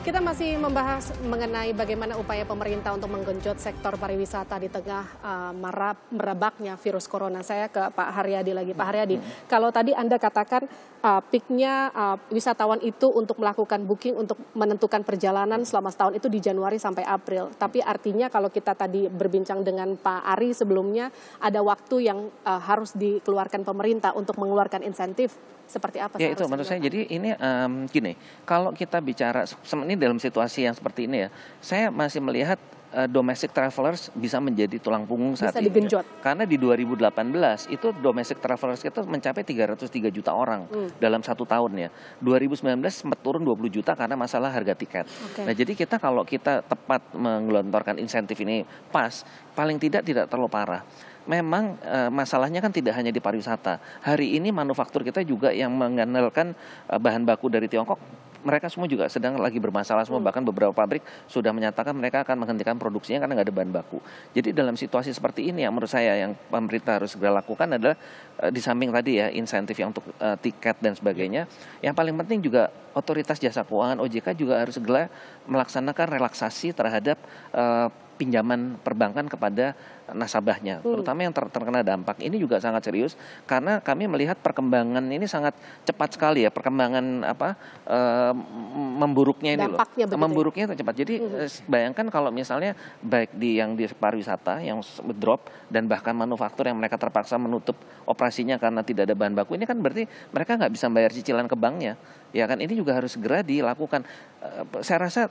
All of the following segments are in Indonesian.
Kita masih membahas mengenai bagaimana upaya pemerintah untuk menggenjot sektor pariwisata di tengah merebaknya virus corona. Saya ke Pak Haryadi lagi. Pak Haryadi, kalau tadi Anda katakan peaknya wisatawan itu untuk melakukan booking untuk menentukan perjalanan selama setahun itu di Januari sampai April. Tapi artinya kalau kita tadi berbincang dengan Pak Ari sebelumnya, ada waktu yang harus dikeluarkan pemerintah untuk mengeluarkan insentif. Seperti apa? Ya itu menurut saya. Jadi ini gini, kalau kita bicara ini dalam situasi yang seperti ini ya, saya masih melihat domestic travelers bisa menjadi tulang punggung saat bisa ini. Digenjot. Karena di 2018 itu domestic travelers kita mencapai 303 juta orang dalam satu tahun ya. 2019 sempat turun 20 juta karena masalah harga tiket. Nah jadi kalau kita tepat menggelontorkan insentif ini pas, paling tidak terlalu parah. Memang masalahnya kan tidak hanya di pariwisata. Hari ini manufaktur kita juga yang mengandalkan bahan baku dari Tiongkok, mereka semua juga sedang lagi bermasalah semua. Bahkan beberapa pabrik sudah menyatakan mereka akan menghentikan produksinya karena nggak ada bahan baku. Jadi dalam situasi seperti ini yang menurut saya yang pemerintah harus segera lakukan adalah di samping tadi ya insentif yang untuk tiket dan sebagainya, yang paling penting juga otoritas jasa keuangan OJK juga harus segera melaksanakan relaksasi terhadap pinjaman perbankan kepada nasabahnya, terutama yang terkena dampak. Ini juga sangat serius karena kami melihat perkembangan ini sangat cepat sekali ya, perkembangan memburuknya ini dampaknya loh, memburuknya itu cepat. Jadi bayangkan kalau misalnya baik yang di pariwisata yang drop dan bahkan manufaktur yang mereka terpaksa menutup operasinya karena tidak ada bahan baku, ini kan berarti mereka nggak bisa bayar cicilan ke banknya. Ya kan, ini juga harus segera dilakukan. Saya rasa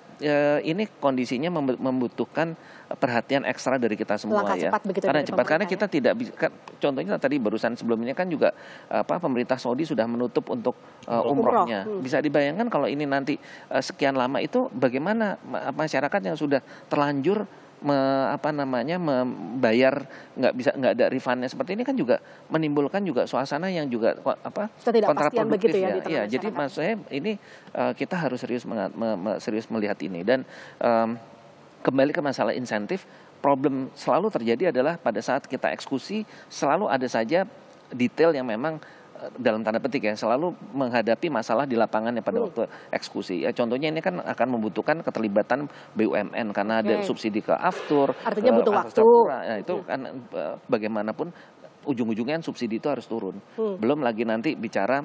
ini kondisinya membutuhkan perhatian ekstra dari kita semua. Langkah ya. Cepat begitu karena cepat karena kita ya? tidak bisa. Contohnya tadi barusan sebelumnya kan juga pemerintah Saudi sudah menutup untuk umrohnya. Bisa dibayangkan kalau ini nanti sekian lama itu bagaimana masyarakat yang sudah terlanjur membayar nggak ada refundnya seperti ini kan juga menimbulkan juga suasana yang juga kontraproduktif begitu ya. Jadi maksud saya ini kita harus serius melihat ini dan kembali ke masalah insentif. Problem selalu terjadi adalah pada saat kita eksekusi selalu ada saja detail yang memang dalam tanda petik ya selalu menghadapi masalah di lapangannya pada waktu eksekusi. Ya, contohnya ini kan akan membutuhkan keterlibatan BUMN karena ada subsidi ke aftur. Artinya butuh waktu. Nah, itu kan bagaimanapun ujung-ujungnya subsidi itu harus turun. Belum lagi nanti bicara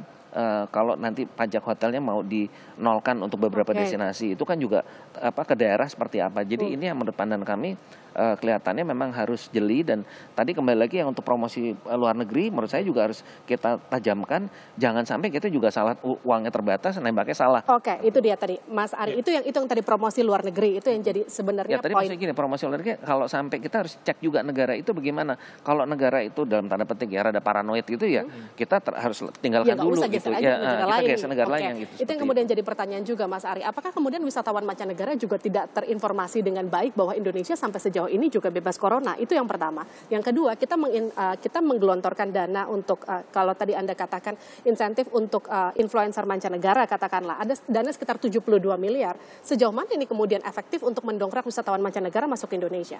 kalau nanti pajak hotelnya mau dinolkan untuk beberapa destinasi, itu kan juga ke daerah seperti apa. Jadi ini yang menurut pandangan kami kelihatannya memang harus jeli. Dan tadi kembali lagi yang untuk promosi luar negeri menurut saya juga harus kita tajamkan. Jangan sampai kita juga salah, uangnya terbatas nembaknya salah. Oke, itu dia tadi Mas Ari. Itu yang tadi promosi luar negeri itu yang jadi sebenarnya tadi maksudnya gini, promosi luar negeri kalau sampai kita harus cek juga negara itu bagaimana. Kalau negara itu dalam tanda petik ya rada paranoid gitu ya, kita harus tinggalkan dulu gitu ya. Kita geser negara lain yang gitu. Itu yang kemudian jadi pertanyaan juga Mas Ari. Apakah kemudian wisatawan mancanegara juga tidak terinformasi dengan baik bahwa Indonesia sampai sejauh ini juga bebas corona? Itu yang pertama. Yang kedua, kita menggelontorkan dana untuk kalau tadi Anda katakan insentif untuk influencer mancanegara katakanlah ada dana sekitar 72 miliar. Sejauh mana ini kemudian efektif untuk mendongkrak wisatawan mancanegara masuk ke Indonesia?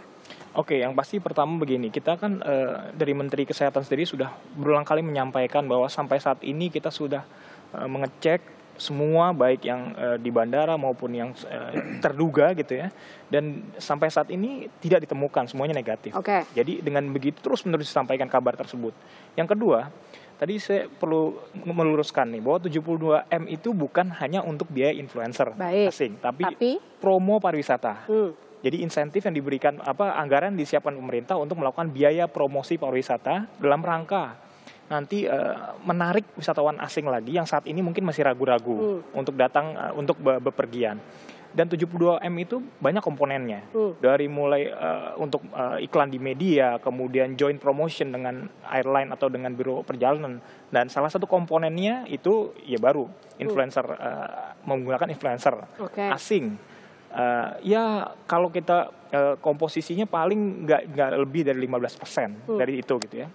Oke, yang pasti pertama begini, kita kan dari Menteri Kesehatan sendiri sudah berulang kali menyampaikan bahwa sampai saat ini kita sudah mengecek semua baik yang di bandara maupun yang terduga gitu ya, dan sampai saat ini tidak ditemukan, semuanya negatif. Jadi dengan begitu terus menerus disampaikan kabar tersebut. Yang kedua, tadi saya perlu meluruskan nih bahwa 72M itu bukan hanya untuk biaya influencer asing, tapi promo pariwisata. Jadi insentif yang diberikan anggaran disiapkan pemerintah untuk melakukan biaya promosi pariwisata dalam rangka nanti menarik wisatawan asing lagi yang saat ini mungkin masih ragu-ragu untuk datang untuk bepergian. Dan 72M itu banyak komponennya. Dari mulai untuk iklan di media, kemudian joint promotion dengan airline atau dengan biro perjalanan. Dan salah satu komponennya itu ya baru influencer, menggunakan influencer asing. Ya kalau kita komposisinya paling nggak lebih dari 15% dari itu gitu ya.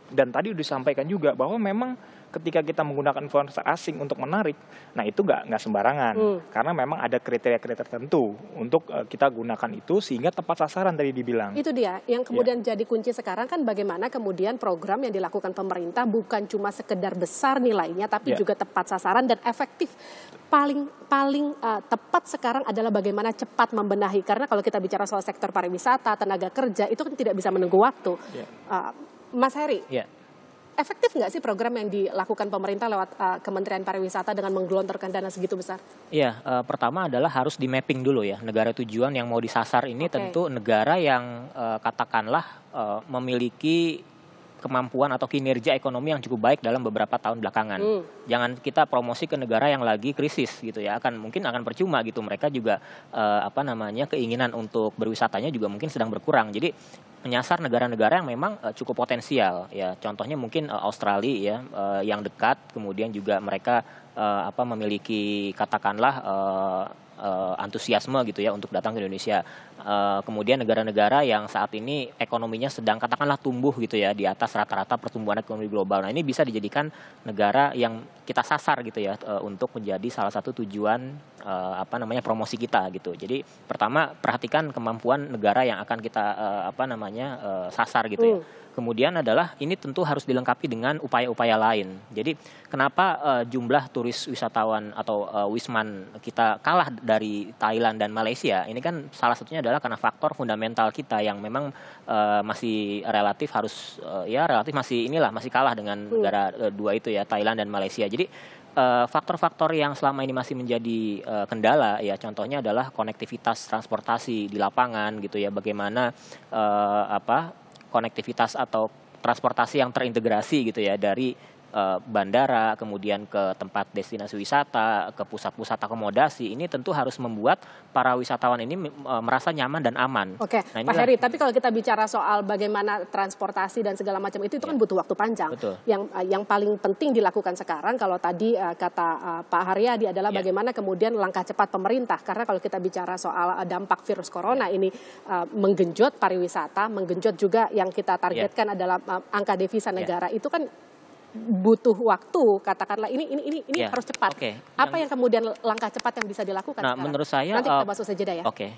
Dan tadi sudah disampaikan juga bahwa memang ketika kita menggunakan influencer asing untuk menarik, nah itu nggak sembarangan, karena memang ada kriteria-kriteria tertentu untuk kita gunakan itu sehingga tepat sasaran tadi dibilang. Itu dia yang kemudian jadi kunci sekarang kan, bagaimana kemudian program yang dilakukan pemerintah bukan cuma sekedar besar nilainya, tapi juga tepat sasaran dan efektif. Paling tepat sekarang adalah bagaimana cepat membenahi, karena kalau kita bicara soal sektor pariwisata, tenaga kerja itu kan tidak bisa menunggu waktu. Mas Heri, efektif nggak sih program yang dilakukan pemerintah lewat Kementerian Pariwisata dengan menggelontorkan dana segitu besar? Iya, pertama adalah harus di mapping dulu ya, negara tujuan yang mau disasar ini tentu negara yang katakanlah memiliki kemampuan atau kinerja ekonomi yang cukup baik dalam beberapa tahun belakangan. Jangan kita promosi ke negara yang lagi krisis gitu ya, mungkin akan percuma gitu. Mereka juga keinginan untuk berwisatanya juga mungkin sedang berkurang. Jadi menyasar negara-negara yang memang cukup potensial ya. Contohnya mungkin Australia ya, yang dekat, kemudian juga mereka memiliki katakanlah antusiasme gitu ya untuk datang ke Indonesia. Kemudian negara-negara yang saat ini ekonominya sedang katakanlah tumbuh gitu ya, di atas rata-rata pertumbuhan ekonomi global. Nah, ini bisa dijadikan negara yang kita sasar gitu ya, untuk menjadi salah satu tujuan promosi kita gitu. Jadi pertama perhatikan kemampuan negara yang akan kita sasar gitu ya. Kemudian adalah ini tentu harus dilengkapi dengan upaya-upaya lain. Jadi kenapa jumlah turis wisatawan atau wisman kita kalah dari Thailand dan Malaysia? Ini kan salah satunya adalah karena faktor fundamental kita yang memang masih relatif masih kalah dengan negara dua itu ya, Thailand dan Malaysia. Jadi faktor-faktor yang selama ini masih menjadi kendala ya, contohnya adalah konektivitas transportasi di lapangan gitu ya, bagaimana konektivitas atau transportasi yang terintegrasi gitu ya, dari bandara kemudian ke tempat destinasi wisata, ke pusat-pusat akomodasi. Ini tentu harus membuat para wisatawan ini merasa nyaman dan aman. Oke, nah, Pak Heri, tapi kalau kita bicara soal bagaimana transportasi dan segala macam itu kan butuh waktu panjang. Betul. Yang paling penting dilakukan sekarang, kalau tadi kata Pak Haryadi adalah bagaimana kemudian langkah cepat pemerintah. Karena kalau kita bicara soal dampak virus corona ini menggenjot pariwisata, menggenjot juga yang kita targetkan adalah angka devisa negara. Itu kan butuh waktu, katakanlah ini harus cepat. Apa yang kemudian langkah cepat yang bisa dilakukan sekarang? Menurut saya nanti kita bahas usai jeda ya. Oke.